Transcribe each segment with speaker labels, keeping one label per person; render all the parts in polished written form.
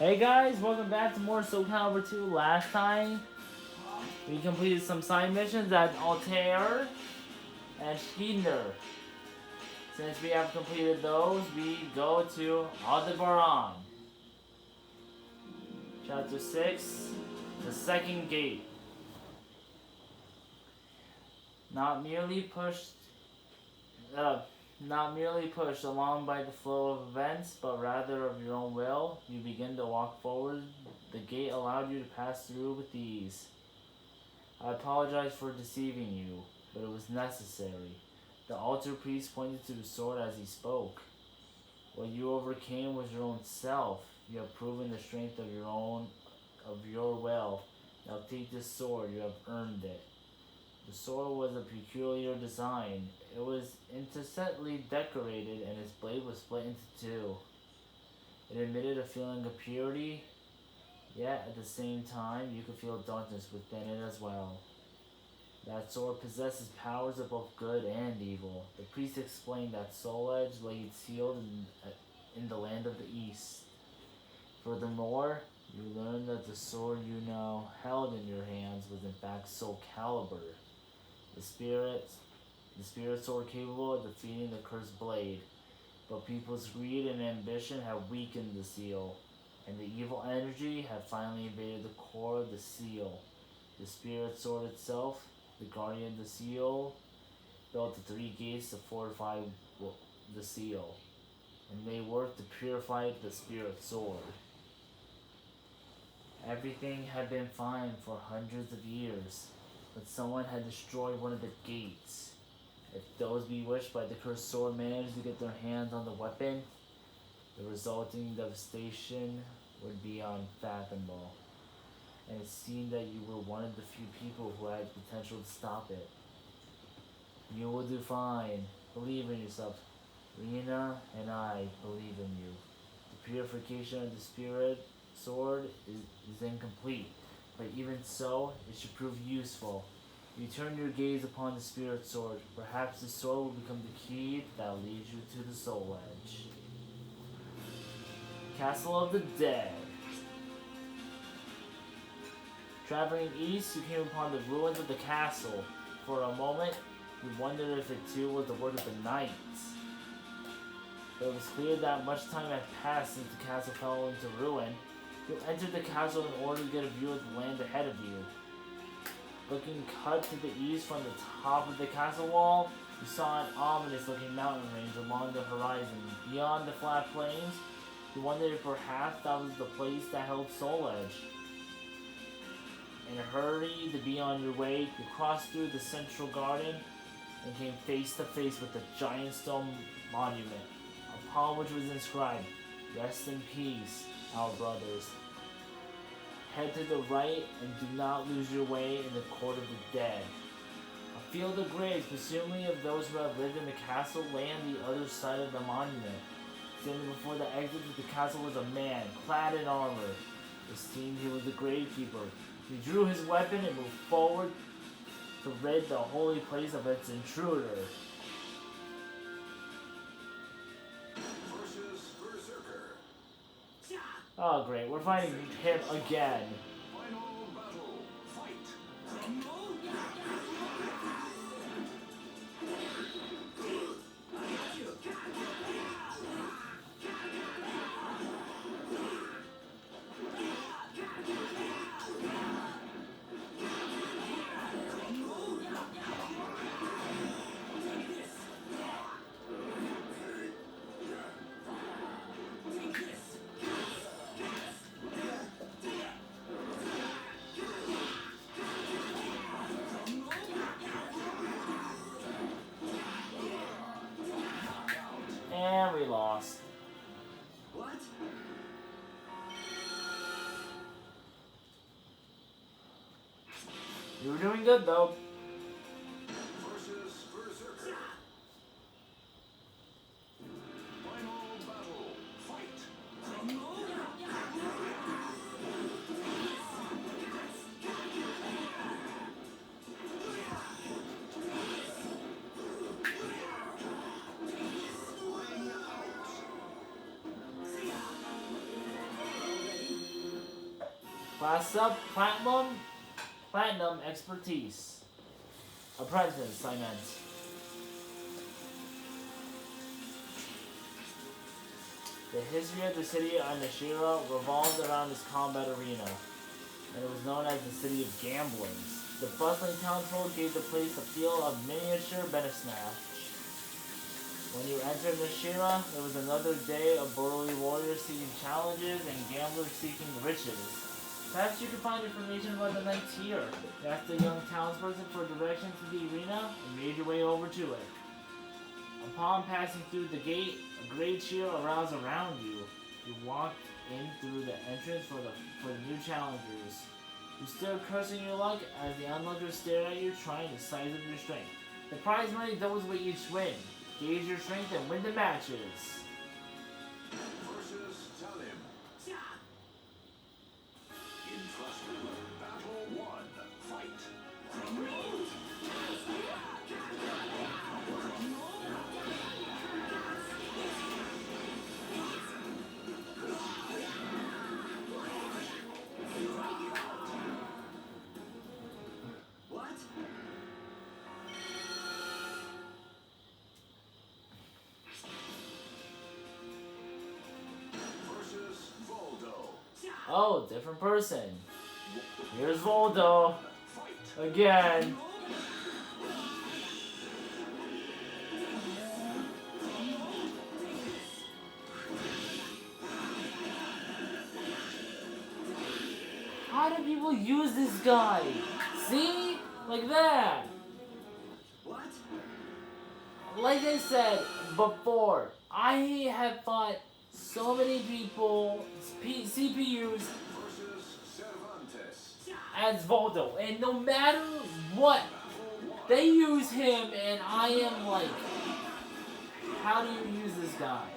Speaker 1: Hey guys, welcome back to more Soul Calibur 2. Last time, we completed some side missions at Altair and Schiedner. Since we have completed those, we go to Aldebaran. Chapter 6, The Second Gate. Not merely pushed not merely pushed along by the flow of events, but rather of your own will, you begin to walk forward. The gate allowed you to pass through with ease. I apologize for deceiving you, but it was necessary. The altar priest pointed to the sword as he spoke. What you overcame was your own self. You have proven the strength of your will. Now take this sword, you have earned it. The sword was a peculiar design. It was intricately decorated and its blade was split into two. It emitted a feeling of purity, yet at the same time you could feel darkness within it as well. That sword possesses powers of both good and evil. The priest explained that Soul Edge lay sealed in the land of the East. Furthermore, you learned that the sword you now held in your hands was in fact Soul Calibur, the spirit sword capable of defeating the cursed blade. But people's greed and ambition have weakened the seal, and the evil energy had finally invaded the core of the seal. The spirit sword itself, the guardian of the seal, built the three gates to fortify the seal, and they worked to purify the spirit sword. Everything had been fine for hundreds of years, but someone had destroyed one of the gates. If those bewitched by the cursed sword managed to get their hands on the weapon, the resulting devastation would be unfathomable. And it seemed that you were one of the few people who had potential to stop it. You will do fine. Believe in yourself. Rena and I believe in you. The purification of the spirit sword is incomplete, but even so, it should prove useful. You turn your gaze upon the spirit sword. Perhaps the sword will become the key that leads you to the Soul Edge. Castle of the Dead. Traveling east, you came upon the ruins of the castle. For a moment, you wondered if it too was the work of the knights. But it was clear that much time had passed since the castle fell into ruin. You entered the castle in order to get a view of the land ahead of you. Looking cut to the east from the top of the castle wall, you saw an ominous-looking mountain range along the horizon. Beyond the flat plains, you wondered if perhaps that was the place that held Soul Edge. In a hurry to be on your way, you crossed through the central garden and came face to face with a giant stone monument, upon which was inscribed, "Rest in peace, our brothers." Head to the right and do not lose your way in the court of the dead. A field of graves, presumably of those who have lived in the castle, lay on the other side of the monument. Standing before the exit to the castle was a man, clad in armor. It seemed he was the gravekeeper. He drew his weapon and moved forward to rid the holy place of its intruder. Oh great, we're fighting him again.
Speaker 2: Final battle, fight!
Speaker 1: And we lost.
Speaker 2: What?
Speaker 1: You were doing good though.
Speaker 2: Versus Berserker. Final battle, fight! Line out!
Speaker 1: Class up, platinum expertise. Apprentice, I meant. The history of the city of Nashira revolved around this combat arena, and it was known as the City of Gamblings. The bustling townsfolk gave the place a feel of miniature Benesnatch. When you entered Nashira, there was another day of burly warriors seeking challenges and gamblers seeking riches. Perhaps you could find information about the knights here. You asked a young townsperson for directions to the arena and made your way over to it. Upon passing through the gate, a great cheer arose around you. You walked in through the entrance for the new challengers. You stood cursing your luck as the onlookers stared at you, trying to size up your strength. The prize money doubles with each win. Gauge your strength and win the matches.
Speaker 2: Versus Talim. Entrusted. Battle 1. Fight. What? Versus Voldo.
Speaker 1: Oh, different person. Here's Voldo.
Speaker 2: Fight.
Speaker 1: Again. How do people use this guy? See? Like that.
Speaker 2: What?
Speaker 1: Like I said before, I have fought so many people, CPUs,
Speaker 2: Versus Cervantes.
Speaker 1: as Voldo, and no matter what, they use him, and I am like, how do you use this guy?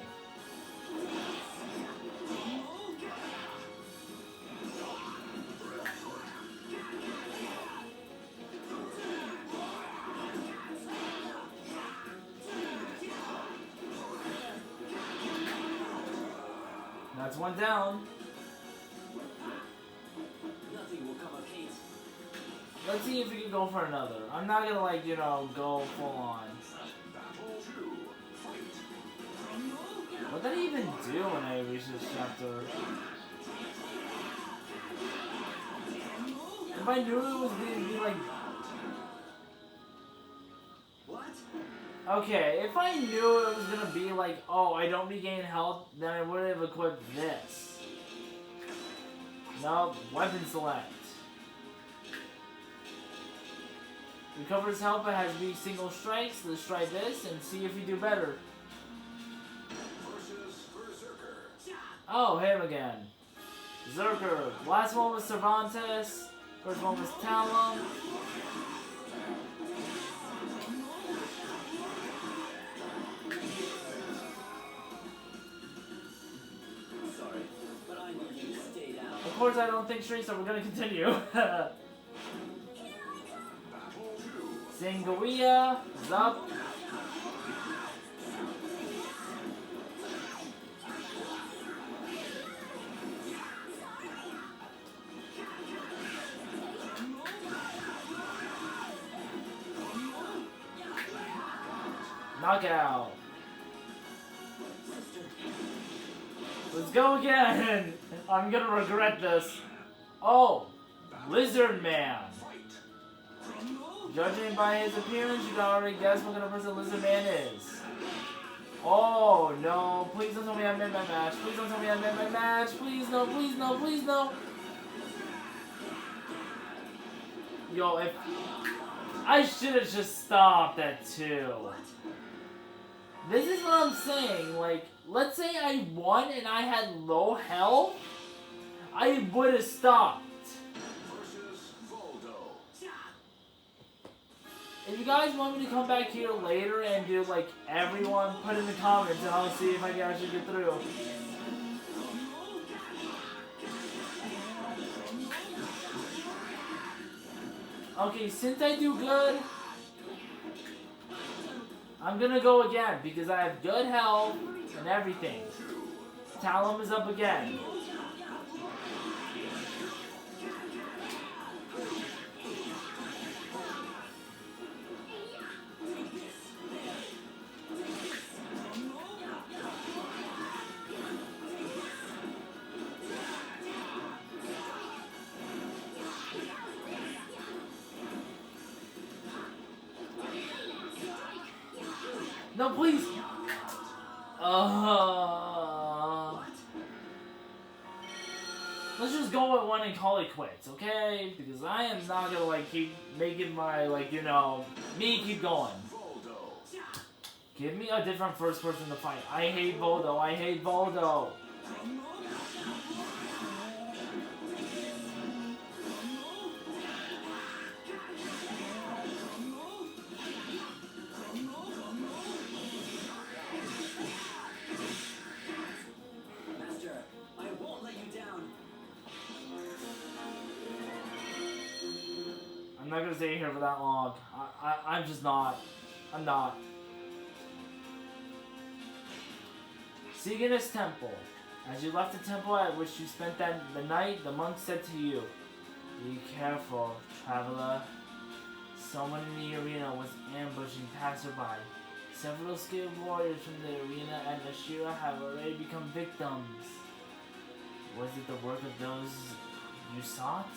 Speaker 1: That's one down.
Speaker 3: Nothing will come of hate.
Speaker 1: Let's see if we can go for another. I'm not gonna like, go full on.
Speaker 2: Battle 2. Fight.
Speaker 1: What did I even do when I reached this chapter? If I knew it was gonna be like...
Speaker 2: What?
Speaker 1: Okay, if I knew it was gonna be like, oh, I don't regain health, then I would have equipped this. No, weapon select. Recovers health but has weak single strikes. Let's try this and see if we do better.
Speaker 2: Versus Berserker.
Speaker 1: Oh, him again. Zerker. Last one was Cervantes. First one was Talon.
Speaker 3: Sorry, but I need you to stay down.
Speaker 1: Of course, I don't think straight, so we're gonna continue.
Speaker 2: Battle 2.
Speaker 1: Zangoria, Zup. Knockout. Let's go again. I'm gonna regret this. Oh, Lizard Man. Judging by his appearance, you can already guess what kind of person Lizard Man is. Oh no, please don't tell me I made my match. Please don't tell me I made my match. Please no, please no, please no. Yo, if I should have just stopped at 2. This is what I'm saying, like, let's say I won and I had low health, I would have stopped.
Speaker 2: Versus Voldo.
Speaker 1: If you guys want me to come back here later and do, like, everyone, put in the comments and I'll see if I can actually get through. Okay, since I do good, I'm gonna go again because I have good health and everything. Talon is up again. No, please. Let's just go with one and call it quits, okay? Because I am not gonna like keep making my me keep going. Give me a different first person to fight. I hate Voldo. I hate Voldo. I'm not gonna stay here for that long. I'm just not. I'm not. Seeginus Temple. As you left the temple at which you spent the night, the monk said to you, "Be careful, traveler. Someone in the arena was ambushing passerby. Several skilled warriors from the arena and Ashira have already become victims. Was it the work of those you sought?"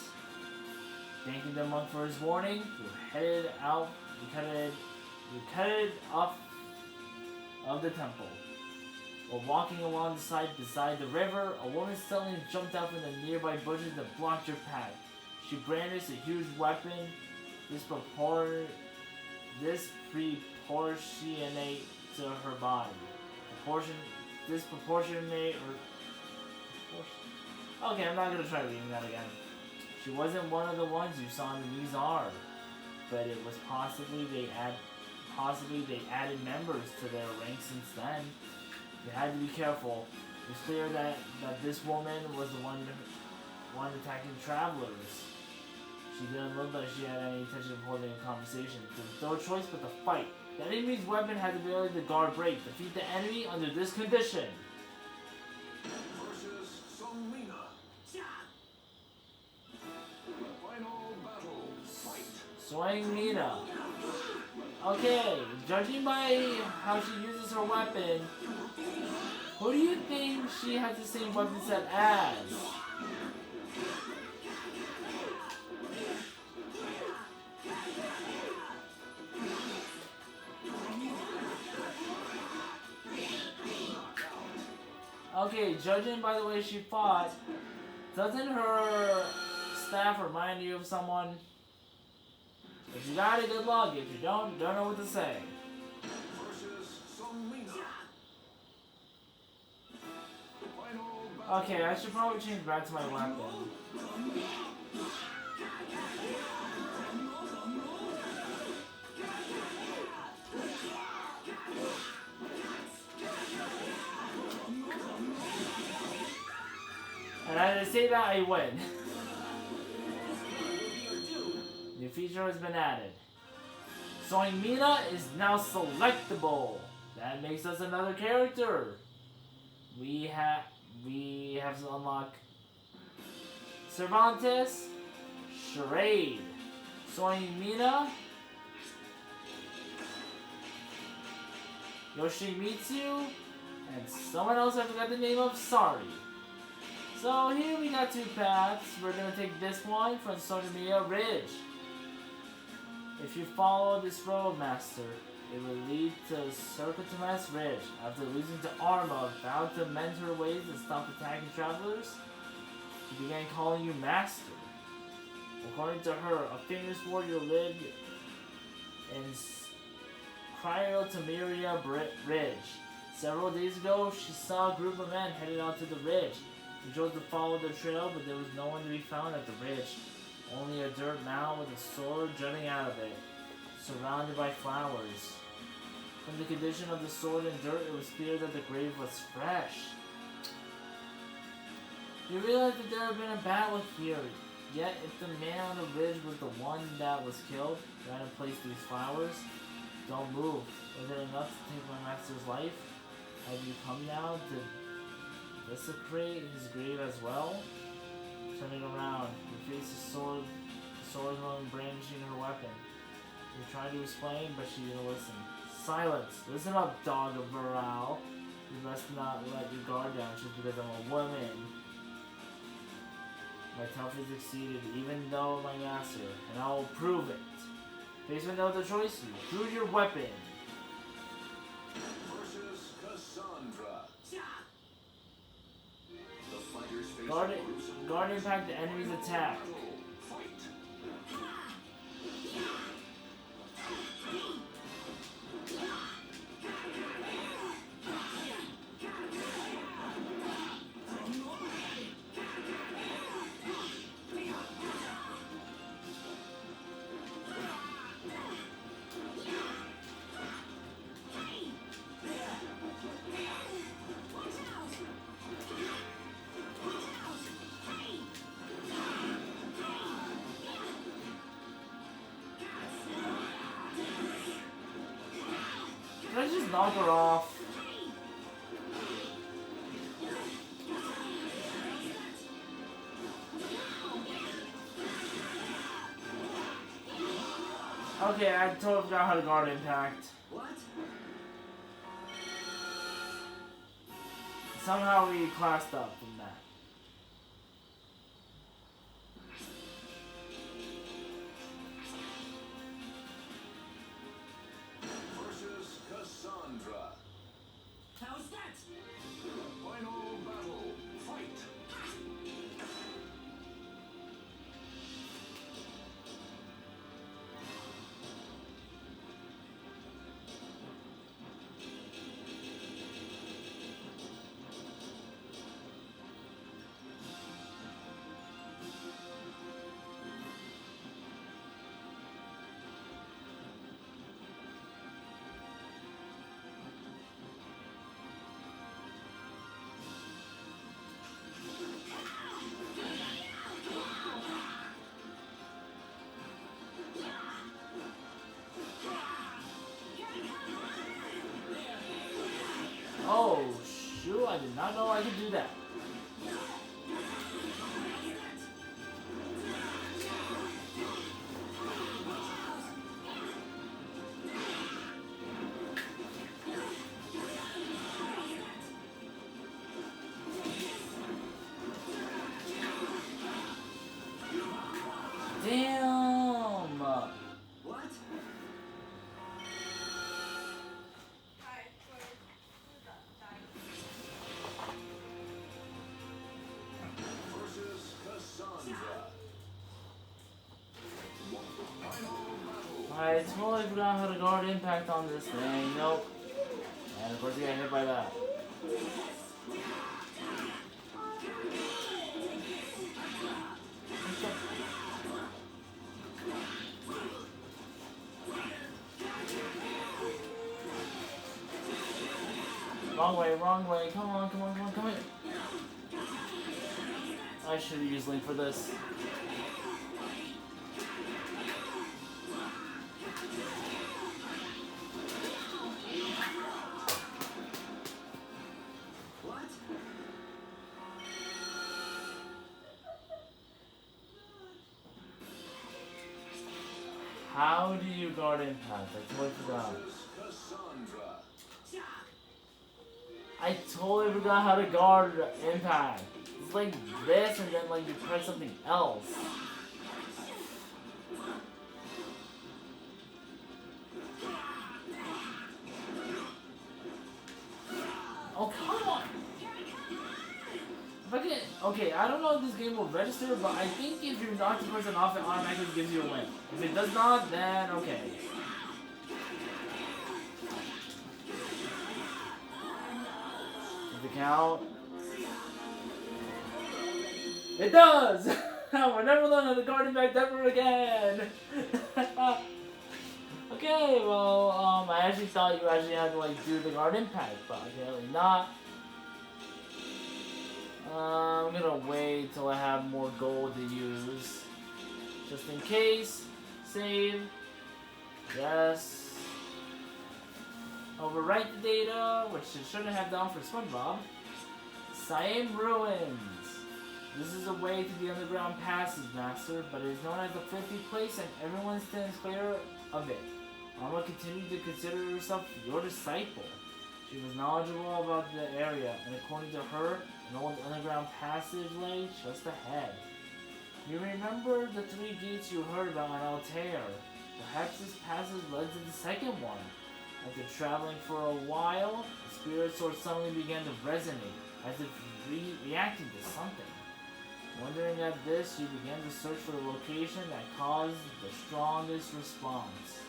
Speaker 1: Thanking the monk for his warning, you headed out. You headed off of the temple. While walking along the side beside the river, a woman suddenly jumped out from the nearby bushes and blocked your path. She brandished a huge weapon, disproportionate to her body. Disproportionate or... Okay, I'm not gonna try reading that again. She wasn't one of the ones you saw in the mizar, but it was possibly they added members to their ranks since then. You had to be careful. It was clear that this woman was the one attacking travelers. She didn't look like she had any intention of holding a conversation. There was no choice but to fight. The enemy's weapon had the ability to guard break. Defeat the enemy under this condition.
Speaker 2: Versus Selena. Final battle. Fight.
Speaker 1: Swing Mina. Okay, judging by how she uses her weapon, who do you think she has the same weapon set as? Okay, judging by the way she fought, doesn't her staff remind you of someone? If you got it, good luck. If you don't know what to say.
Speaker 2: Versus Selena.
Speaker 1: Okay, I should probably change back to my weapon. And as I say that, I win. New feature has been added. Soin Mina is now selectable. That makes us another character. We have to unlock Cervantes, Charade, Soin Mina, Yoshimitsu, and someone else I forgot the name of. Sorry. So here we got two paths. We're gonna take this one from Sonomiya Ridge. If you follow this road, Master, it will lead to Circuitomas Ridge. After losing to Arma, vowed to mend her ways and stop attacking travelers, she began calling you Master. According to her, a famous warrior lived in Cryotemeria Ridge. Several days ago, she saw a group of men headed out to the ridge. She chose to follow the trail, but there was no one to be found at the ridge. Only a dirt mound with a sword jutting out of it, surrounded by flowers. From the condition of the sword and dirt, it was clear that the grave was fresh. You realize that there had been a battle here, yet if the man on the ridge was the one that was killed, ran and placed these flowers, don't move. Was it enough to take my master's life? Have you come now to desecrate his grave as well? Turning around, you face the swordswoman brandishing her weapon. You tried to explain, but she didn't listen. Silence! Listen up, dog of morale. You must not let your guard down just because I'm a woman. My toughness exceeded, even though my master, and I will prove it. Faced with no other choice, you drew your weapon. Guard impact the enemy's attack.
Speaker 2: Fight.
Speaker 1: Can I just knock her off? Okay, I totally forgot how to guard impact.
Speaker 3: What?
Speaker 1: Somehow we classed up from that.
Speaker 2: Versus Cassandra.
Speaker 3: How's that?
Speaker 2: Final battle. Fight.
Speaker 1: Oh, shoot, I did not know I could do that. Damn!
Speaker 3: What?
Speaker 2: Versus Cassandra. Final battle.
Speaker 1: I totally forgot how to guard impact on this thing. Nope. And of course you got hit by that. Wrong way. Come on. I should have used Link for this.
Speaker 3: What?
Speaker 1: How do you guard impact? I totally forgot.
Speaker 2: Versus Cassandra.
Speaker 1: I totally forgot how to guard impact. It's like this and then like you press something else. Oh, come on! If I can, okay, I don't know if this game will register, but I think if you knock the person off, it automatically gives you a win. If it does not, then okay. Does it count? It does! We're never learning the guard impact ever again! Okay, well, I actually thought you actually had to like do the guard impact, but apparently not. I'm gonna wait till I have more gold to use. Just in case. Save. Yes. Overwrite the data, which it shouldn't have done for SpongeBob. Siam Ruins. This is a way to the underground passage, Master, but it is known as the filthy place and everyone stands clear of it. Mama continued to consider herself your disciple. She was knowledgeable about the area, and according to her, an old underground passage lay just ahead. You remember the 3 gates you heard about on Altair. Perhaps this passage led to the second one. After traveling for a while, the spirit sword suddenly began to resonate, as if reacting to something. Wondering at this, you began to search for the location that caused the strongest response.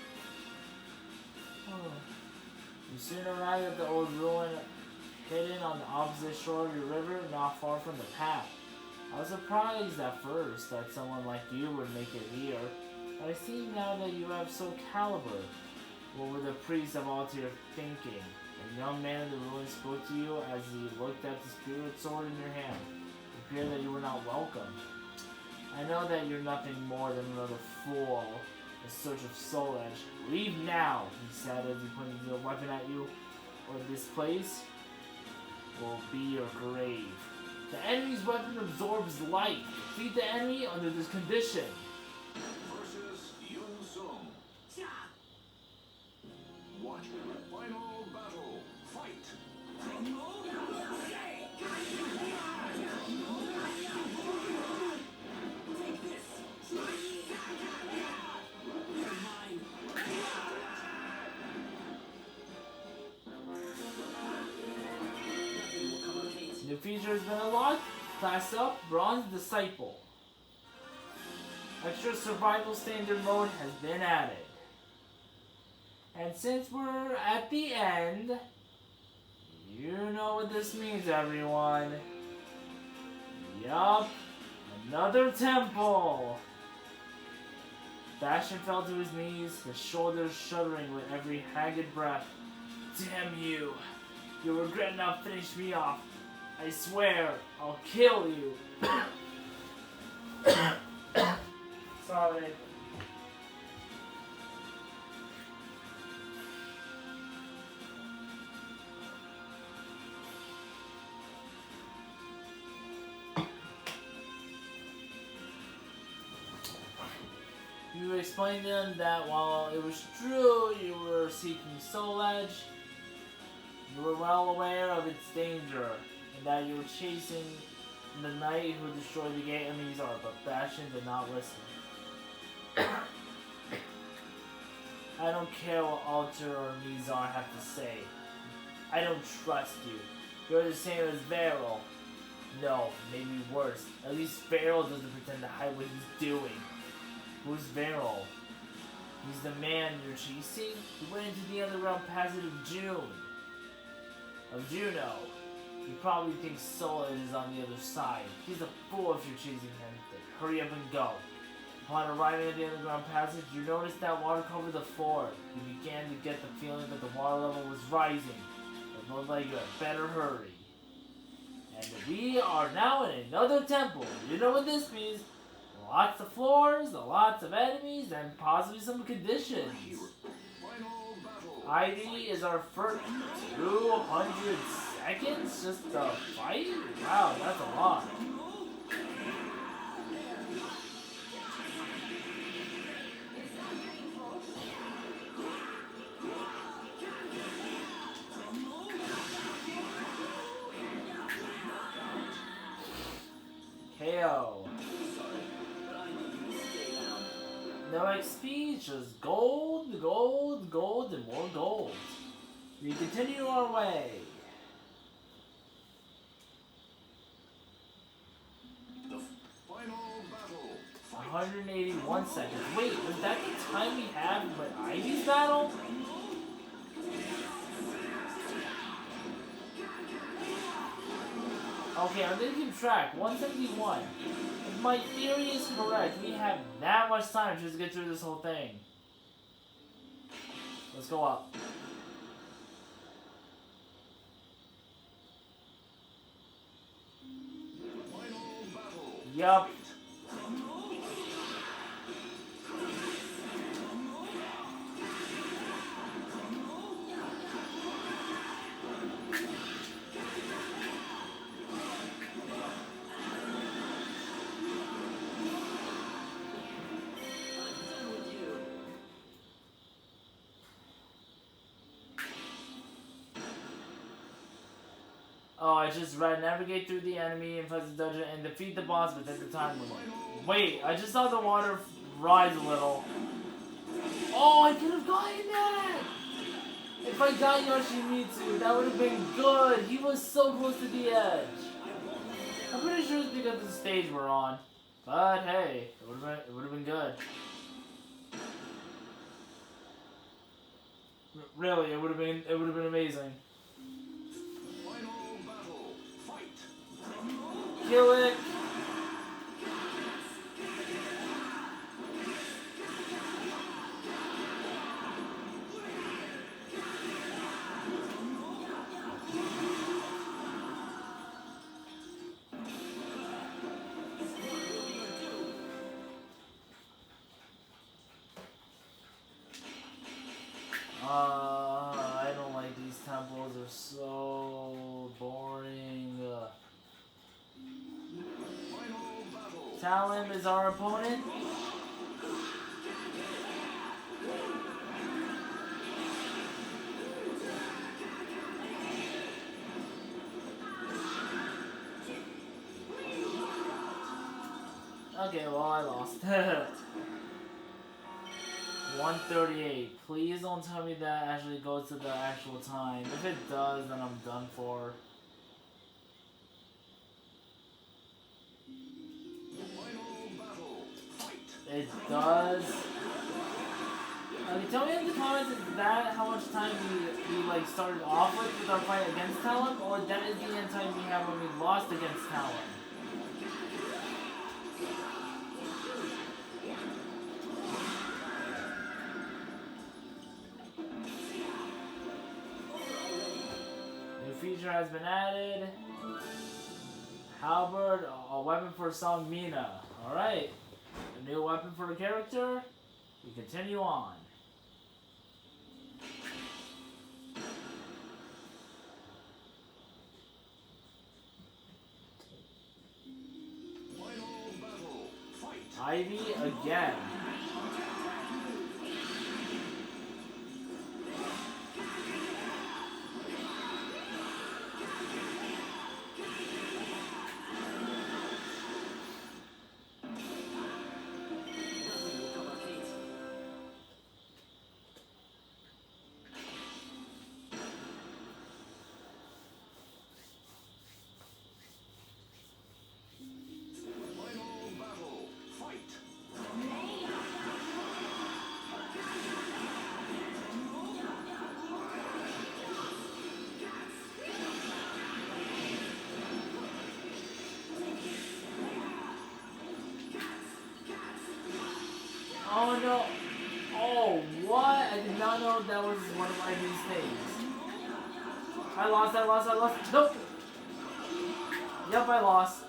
Speaker 1: Oh. You soon arrived at the old ruin hidden on the opposite shore of your river, not far from the path. I was surprised at first that someone like you would make it here, but I see now that you have soul calibur. What would the priests have all to your thinking? A young man in the ruin spoke to you as he looked at the spirit sword in your hand. It appeared that you were not welcome. I know that you're nothing more than another fool in search of soul edge. Leave now, he said as he pointed the weapon at you, or this place will be your grave. The enemy's weapon absorbs life. Defeat the enemy under this condition.
Speaker 2: Versus Yun Sung. Watch final battle. Fight.
Speaker 3: Take this. You're mine. Nothing will come of Kate.
Speaker 1: New feature has been unlocked. Class up, Bronze Disciple. Extra survival standard mode has been added. And since we're at the end, you know what this means, everyone. Yup, another temple. Bastion fell to his knees, his shoulders shuddering with every haggard breath. Damn you. You'll regret not finishing me off. I swear, I'll kill you. Sorry. You explained to them that while it was true you were seeking Soul Edge, you were well aware of its danger, and that you were chasing the knight who destroyed the gate of Mizar, but Bastion did not listen. I don't care what Alter or Mizar have to say. I don't trust you. You're the same as Varel. No, maybe worse. At least Varel doesn't pretend to hide what he's doing. Who's Varel? He's the man you're chasing? He went into the underground passage of Juno. He probably thinks Soul is on the other side. He's a fool if you're chasing him. Hurry up and go. Upon arriving at the underground passage, you noticed that water covered the floor. You began to get the feeling that the water level was rising. It looked like you had better hurry. And we are now in another temple. You know what this means? Lots of floors, lots of enemies, and possibly some conditions.
Speaker 2: Final battle.
Speaker 1: ID is our first 200 seconds just to fight? Wow, that's a lot. KO. No XP, just gold, gold, gold, and more gold. We continue our way.
Speaker 2: The final battle.
Speaker 1: 181 seconds. Wait, was that the time we had with Ivy's battle? Okay, I'm gonna keep track. 171. If my theory is correct, we have that much time just to get through this whole thing. Let's go up.
Speaker 2: Final battle.
Speaker 1: Yup. Oh, I just read navigate through the enemy, infest the dungeon, and defeat the boss within the time limit. Wait, I just saw the water rise a little. Oh, I could have gotten that! If I got Yoshimitsu, that would have been good. He was so close to the edge. I'm pretty sure it's because of the stage we're on. But hey, it would have been good. Really, it would have been amazing.
Speaker 2: Final battle. Fight.
Speaker 1: Kill it. I don't like these temples. They're so boring.
Speaker 2: Final battle.
Speaker 1: Talon is our opponent. Okay, well I lost. 138. Please don't tell me that actually goes to the actual time. If it does, then I'm done for.
Speaker 2: Final battle. Fight.
Speaker 1: It does. Okay, tell me in the comments, is that how much time we like started off with our fight against Talon, or that is the end time we have when we lost against Talon? New feature has been added. Halberd, a weapon for Song Mina. Alright. A new weapon for the character. We continue on.
Speaker 2: Final battle. Fight.
Speaker 1: Ivy again.
Speaker 2: Final battle. Fight.
Speaker 1: Oh no. Oh, what? I did not know that was one of Ivy's things. I lost. Nope. Yep, I lost.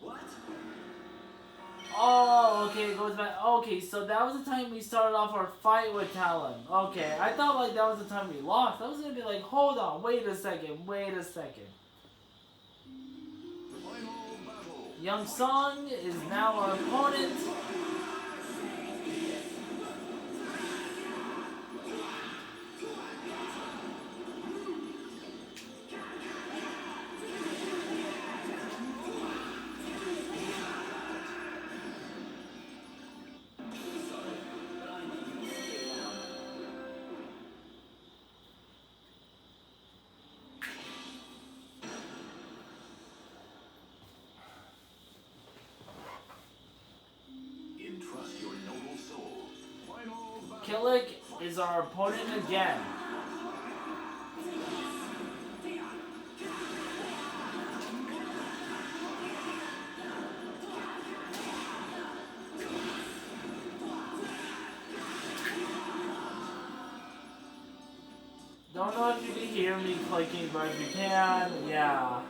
Speaker 3: What?
Speaker 1: Oh, okay, it goes back. Okay, so that was the time we started off our fight with Talon. Okay, I thought like that was the time we lost. I was gonna be like, hold on, wait a second.
Speaker 2: Final battle.
Speaker 1: Young Song is now our opponent.
Speaker 3: Sorry, but I need you to stay down.
Speaker 2: Entrust your noble soul. Final battle.
Speaker 1: Killick is our opponent again. Don't know if you can hear me clicking, but if you can, yeah.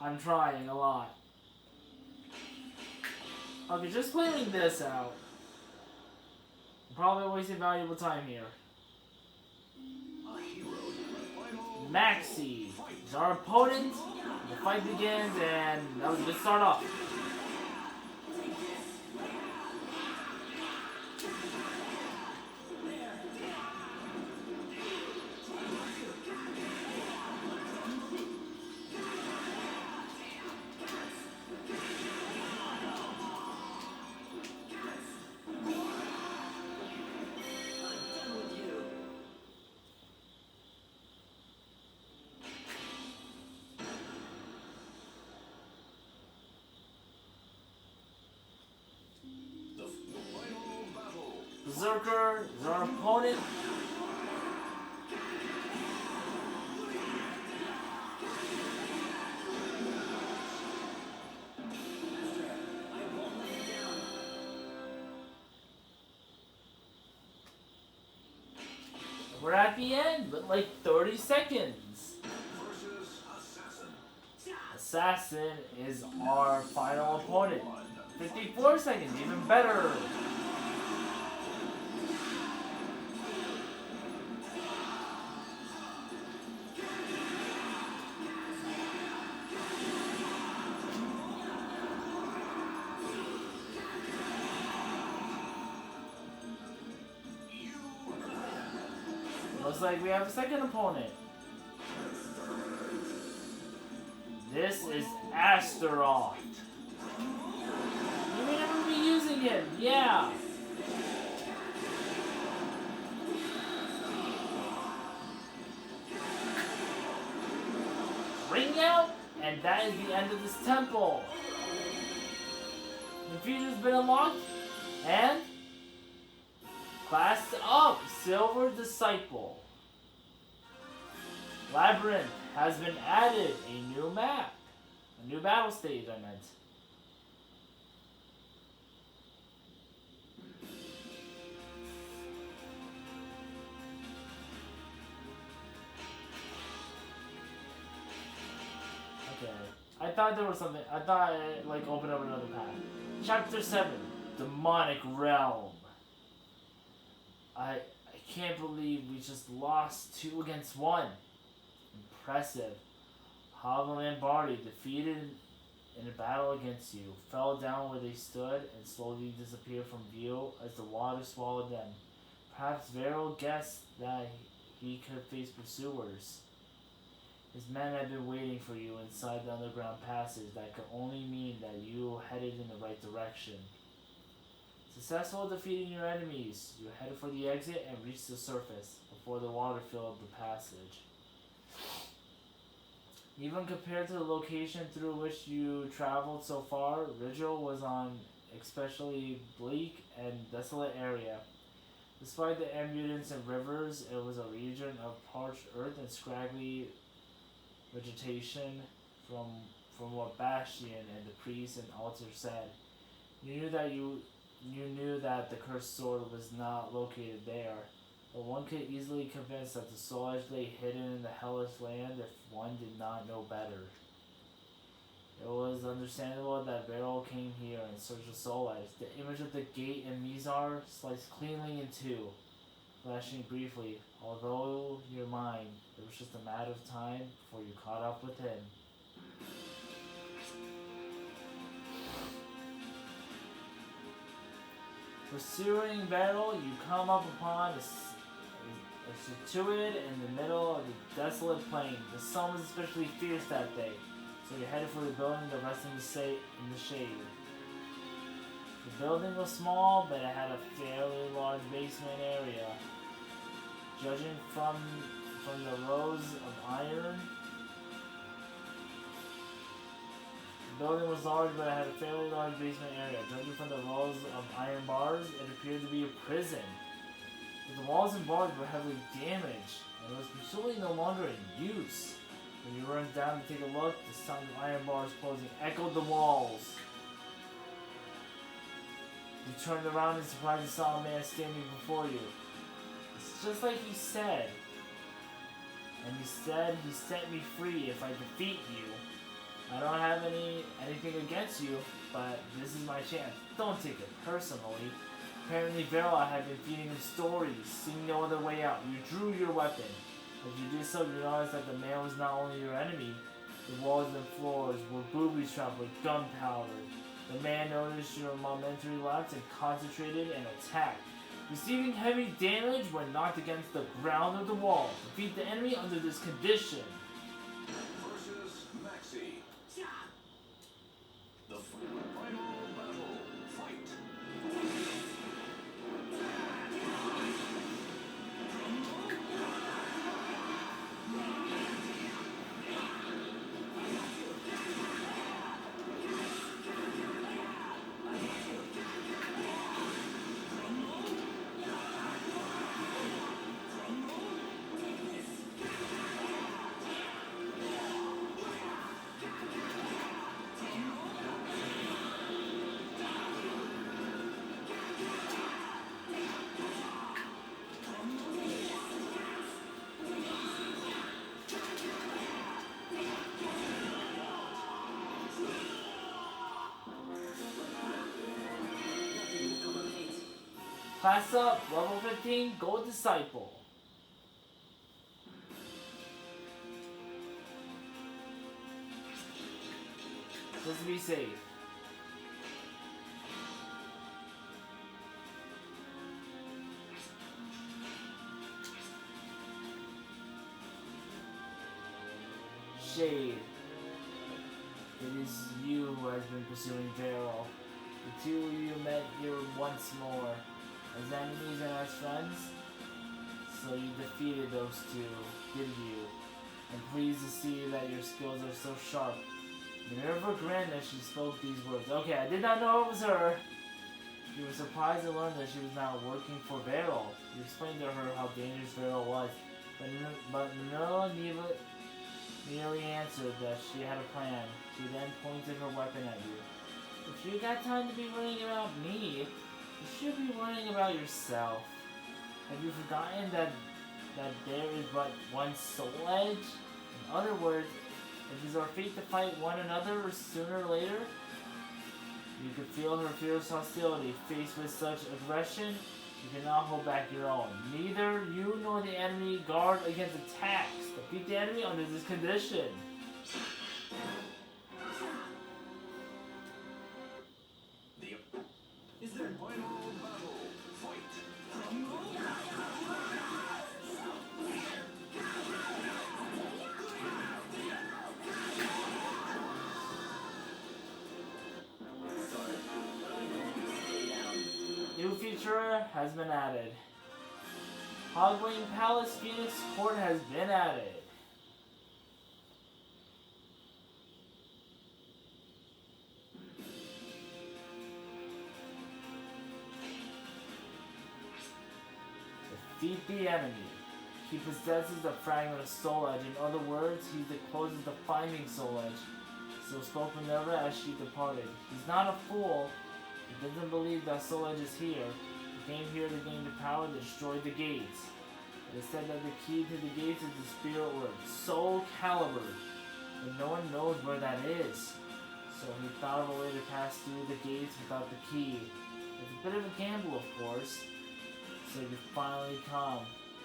Speaker 1: I'm trying a lot. Okay, just clearing this out. I'm probably wasting valuable time here.
Speaker 2: A hero. Final
Speaker 1: Maxi is our opponent. The fight begins, and that was a good start off.
Speaker 3: I'm done with you.
Speaker 1: Berserker is our opponent.
Speaker 3: I won't lay it down.
Speaker 1: We're at the end, but like 30 seconds.
Speaker 2: Versus Assassin.
Speaker 1: Assassin is our final opponent. 54 seconds, even better. Looks like we have a second opponent. This is Astaroth. You may never be using him, yeah. Ring out, and that is the end of this temple. The future's been unlocked, and class up, Silver Disciple. Labyrinth has been added, a new map. A new battle stage, I meant. Okay. I thought there was something. I thought it like opened up another path. Chapter 7, Demonic Realm. I can't believe we just lost 2 against 1. Impressive. Havel and Barty, defeated in a battle against you, fell down where they stood and slowly disappeared from view as the water swallowed them. Perhaps Varel guessed that he could face pursuers. His men had been waiting for you inside the underground passage. That could only mean that you headed in the right direction. Successful at defeating your enemies, you headed for the exit and reached the surface before the water filled the passage. Even compared to the location through which you traveled so far, Rigel was an especially bleak and desolate area. Despite the abundance of rivers, it was a region of parched earth and scraggly vegetation from what Bastion and the priest and altar said. You knew that the cursed sword was not located there, but one could easily convince that the soul lay hidden in the hellish land if one did not know better. It was understandable that Beryl came here in search of Solis. The image of the gate in Mizar sliced cleanly in two, flashing briefly. Although your mind, it was just a matter of time before you caught up with him. Pursuing Beryl, you come up upon a situate in the middle of the desolate plain. The sun was especially fierce that day, so you headed for the building that rested in the shade. The building was small, but it had a fairly large basement area. Judging from the rows of iron, the building was large, but it had a fairly large basement area. Judging from the rows of iron bars, it appeared to be a prison. But the walls and bars were heavily damaged, and it was presumably no longer in use. When you ran down to take a look, the sound of iron bars closing echoed the walls. You turned around in surprise and saw a man standing before you. It's just like he said. And he said he set me free if I defeat you. I don't have anything against you, but this is my chance. Don't take it personally. Apparently Vera had been feeding him stories, seeing no other way out. You drew your weapon. As you did so, you realized that the man was not only your enemy. The walls and floors were booby-trapped with gunpowder. The man noticed your momentary lapse and concentrated and attacked. Receiving heavy damage when knocked against the ground of the wall. Defeat the enemy under this condition.
Speaker 2: Versus Maxi. The final battle. Fight.
Speaker 1: Class up, level 15, Gold Disciple. Just to be safe. Shade. It is you who has been pursuing Daryl. The two of you met here once more. As enemies and as friends? So you defeated those two, did you? I'm pleased to see that your skills are so sharp. Minerva grinned as she spoke these words. Okay, I did not know it was her. You were surprised to learn that she was now working for Beryl. You explained to her how dangerous Beryl was, but Minerva merely answered that she had a plan. She then pointed her weapon at you. If you got time to be worrying about me, you should be worrying about yourself. Have you forgotten that there is but one soul edge? In other words, it is our fate to fight one another sooner or later. You could feel her fierce hostility. Faced with such aggression, you cannot hold back your own. Neither you nor the enemy guard against attacks. Defeat the enemy under this condition.
Speaker 2: Is there final battle? Fight!
Speaker 1: New feature has been added. Hogwing Palace Phoenix Court has been added. Defeat the enemy. He possesses the fragment of Soul Edge. In other words, he closes the finding Soul Edge. So spoke Minerva as she departed. He's not a fool. He doesn't believe that Soul Edge is here. He came here to gain the power to destroy the gates. It is said that the key to the gates is the spirit word, Soul Calibur. But no one knows where that is. So he thought of a way to pass through the gates without the key. It's a bit of a gamble, of course. So you finally come.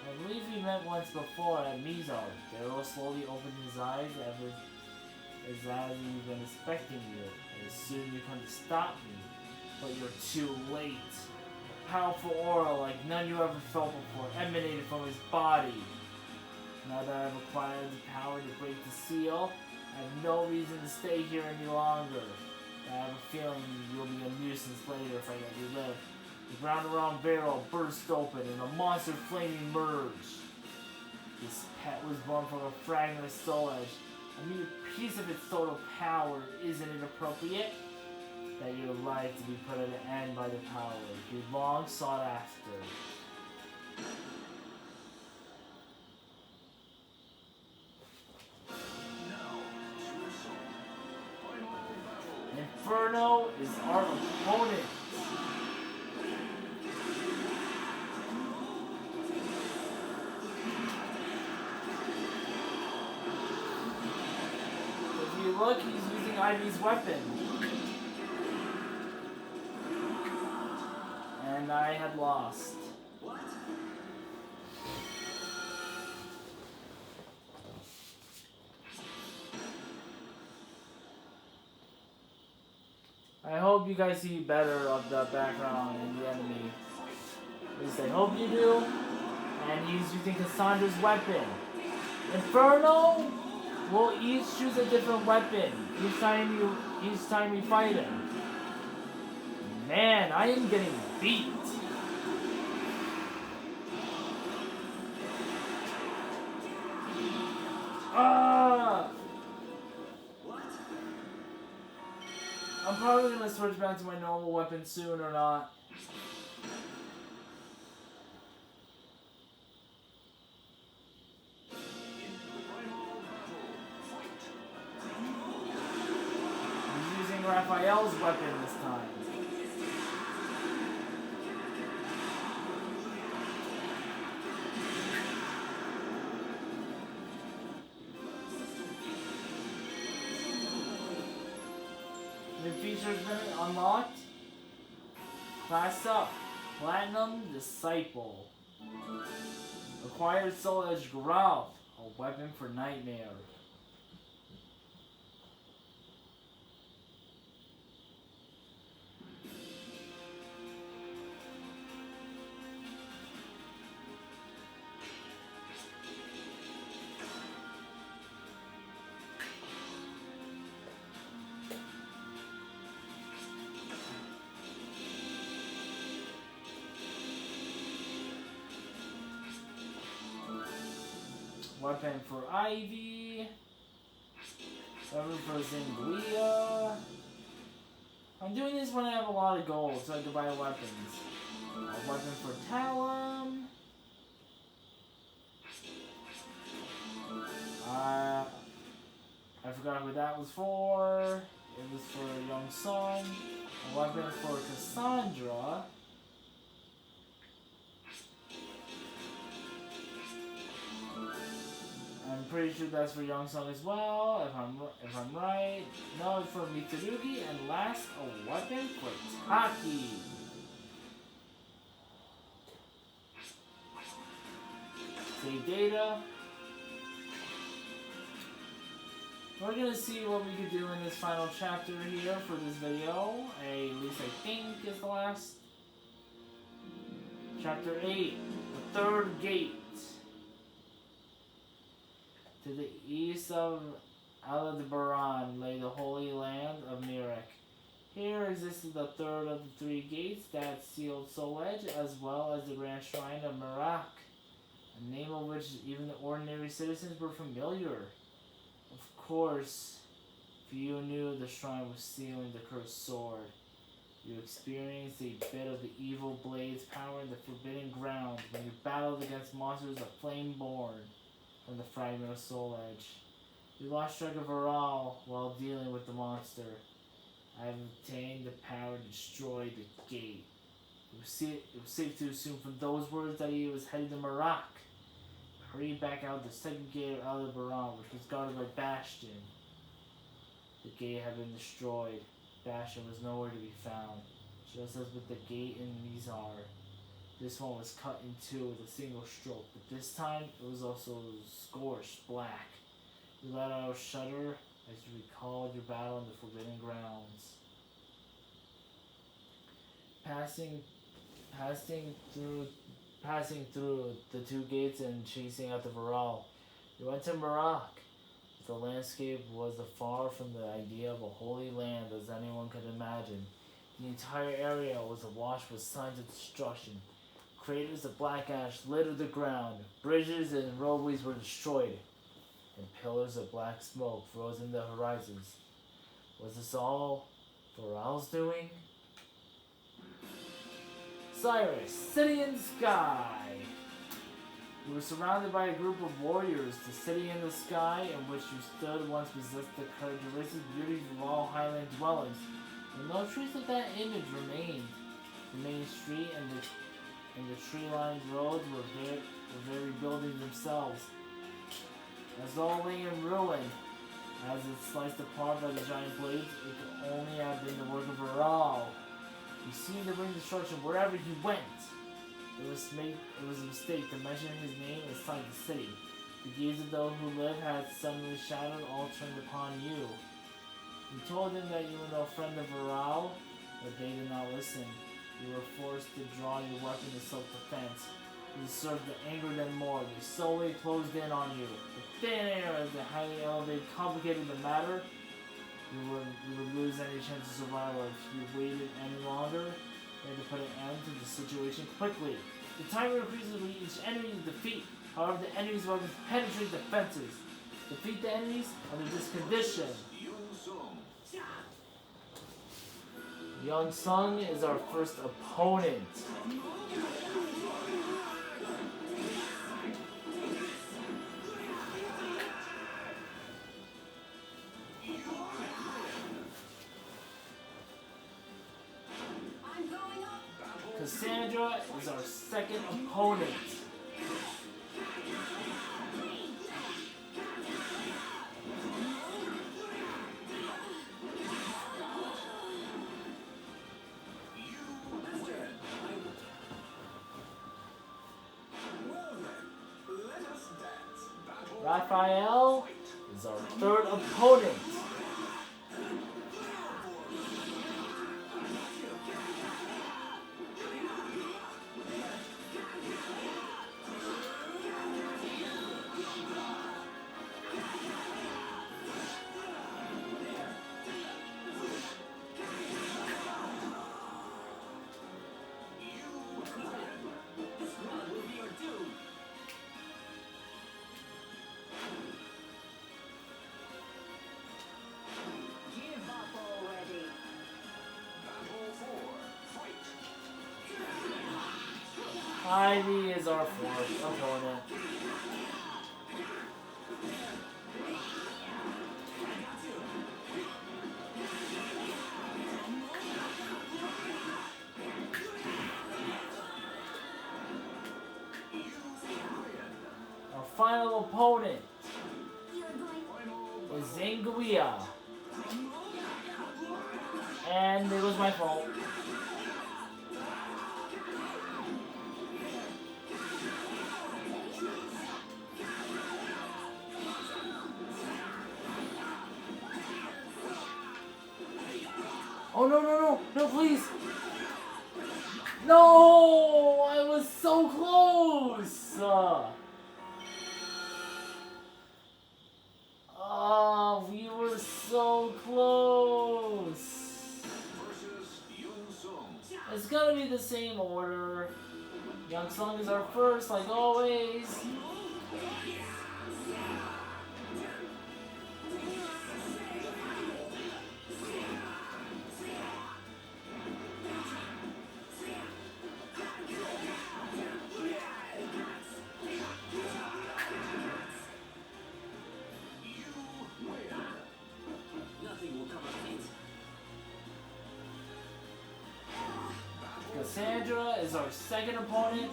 Speaker 1: I believe we met once before at Mizar. Daryl slowly opened his eyes as he's been expecting you. I assume you come to stop me, but you're too late. A powerful aura like none you ever felt before emanated from his body. Now that I've acquired the power to break the seal, I have no reason to stay here any longer. I have a feeling you'll be a nuisance later if I let you live. The ground around Beryl burst open and a monster flame emerged. This pet was born from a fragment of Soul Edge. A mere piece of its total power. Isn't it appropriate that your life to be put at an end by the power you long sought after? Inferno is our opponent. If you look, he's using Ivy's weapon. And I had lost.
Speaker 3: What?
Speaker 1: I hope you guys see better of the background and the enemy. At least I hope you do. And he's using Cassandra's weapon. Inferno will each choose a different weapon each time you fight him. Man, I am getting beat. Ah! I'm probably gonna switch back to my normal weapon soon or not. He's using Raphael's weapon this time. New features been unlocked. Class up. Platinum Disciple. Acquired Soul Edge Growth, a weapon for Nightmare. Weapon for Ivy. Weapon for Zinglia. I'm doing this when I have a lot of gold, so I can buy weapons. A weapon for Talum. I forgot what that was for. It was for Young Sun. A weapon for Cassandra. I'm pretty sure that's for Young Sung as well, if I'm right. No, it's for Mitsurugi, and last, a weapon for Taki. Save data. We're gonna see what we could do in this final chapter here for this video. At least I think is the last. Chapter 8, the third gate. To the east of Aldebaran lay the holy land of Mirek. Here existed the third of the three gates that sealed Soul Edge, as well as the grand shrine of Merak, a name of which even the ordinary citizens were familiar. Of course, few knew the shrine was sealing the cursed sword. You experienced a bit of the evil blade's power in the forbidden ground when you battled against monsters of flame born from the fragment of Soul Edge. You lost track of Varal while dealing with the monster. I have obtained the power to destroy the gate. It was safe to assume from those words that he was headed to Merak. Hurry back out the second gate of Aldebaran, which was guarded by Bastion. The gate had been destroyed. Bastion was nowhere to be found, just as with the gate in Mizar. This one was cut in two with a single stroke, but this time it was also scorched black. You let out a shudder as you recalled your battle in the Forbidden Grounds. Passing through the two gates and chasing out the Varal, you went to Merak. The landscape was as far from the idea of a holy land as anyone could imagine. The entire area was awash with signs of destruction. Craters of black ash littered the ground, bridges and roadways were destroyed, and pillars of black smoke rose in the horizons. Was this all Varal's doing? Cyrus, city in the sky! You were surrounded by a group of warriors. The city in the sky in which you stood once possessed the characteristic beauties of all highland dwellings, and no trace of that image remained. The main street and the tree-lined roads were very buildings themselves. As all lay in ruin, as it sliced apart by the giant blades, it could only have been the work of Varal. He seemed to bring destruction wherever he went. It was a mistake to mention his name inside the city. The gaze of those who lived had suddenly shattered, all turned upon you. You told them that you were no friend of Varal, but they did not listen. You were forced to draw your weapon in self-defense. You served to anger them more. They solely closed in on you. The thin air as the highly elevated complicated the matter. You would lose any chance of survival if you waited any longer. You had to put an end to the situation quickly. The timer increases with each enemy you defeat. However, the enemy's weapons penetrate defenses. Defeat the enemies under this condition. Young Sung is our first opponent. Cassandra is our second opponent. Raphael is our third opponent.
Speaker 3: Give up already.
Speaker 2: Battle 4. Fight.
Speaker 1: Ivy is our fourth opponent. Our final opponent is Zanguia. And it was my fault. Oh no, no, no, no, please. No, I was so close. Oh, we were so close.
Speaker 2: Versus Yoon Sung.
Speaker 1: It's gonna be the same order. Young Sung is our first, like always.
Speaker 3: Nothing will come of it.
Speaker 1: Cassandra is our second opponent.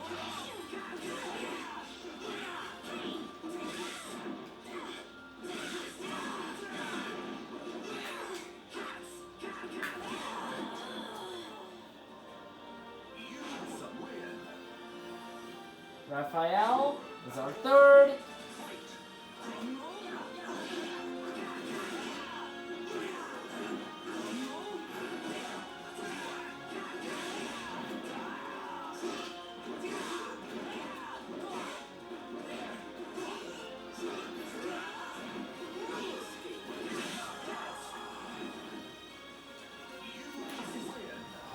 Speaker 1: Raphael is our third.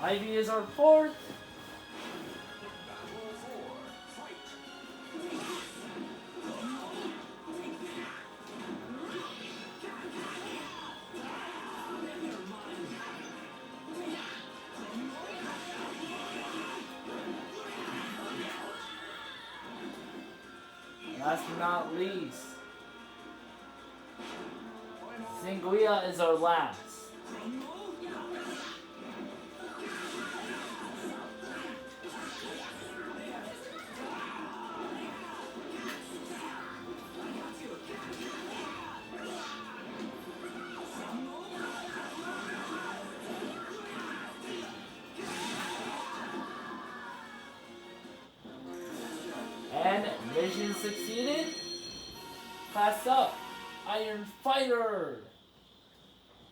Speaker 1: Ivy is our fourth.
Speaker 2: Battle 4. Fight.
Speaker 1: Last but not least, Zanguia is our last. And mission succeeded. Class up, Iron Fighter.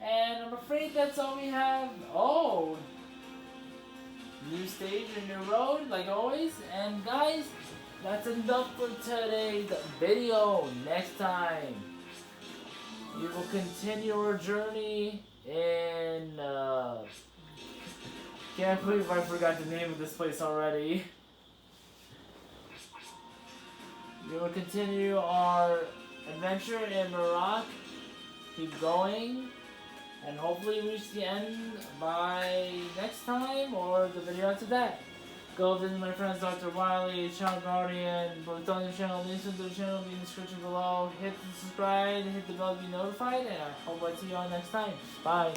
Speaker 1: And I'm afraid that's all we have. Oh, new stage and new road, like always. And guys, that's enough for today's video. Next time, we will continue our journey in. Can't believe I forgot the name of this place already. We will continue our adventure in Iraq, keep going, and hopefully reach the end by next time or the video after that. Go visit my friends Dr. Wiley, Channel Guardian, Bluetooth channel, links to the channel will be in the description below. Hit the subscribe, hit the bell to be notified, and I hope I see you all next time. Bye.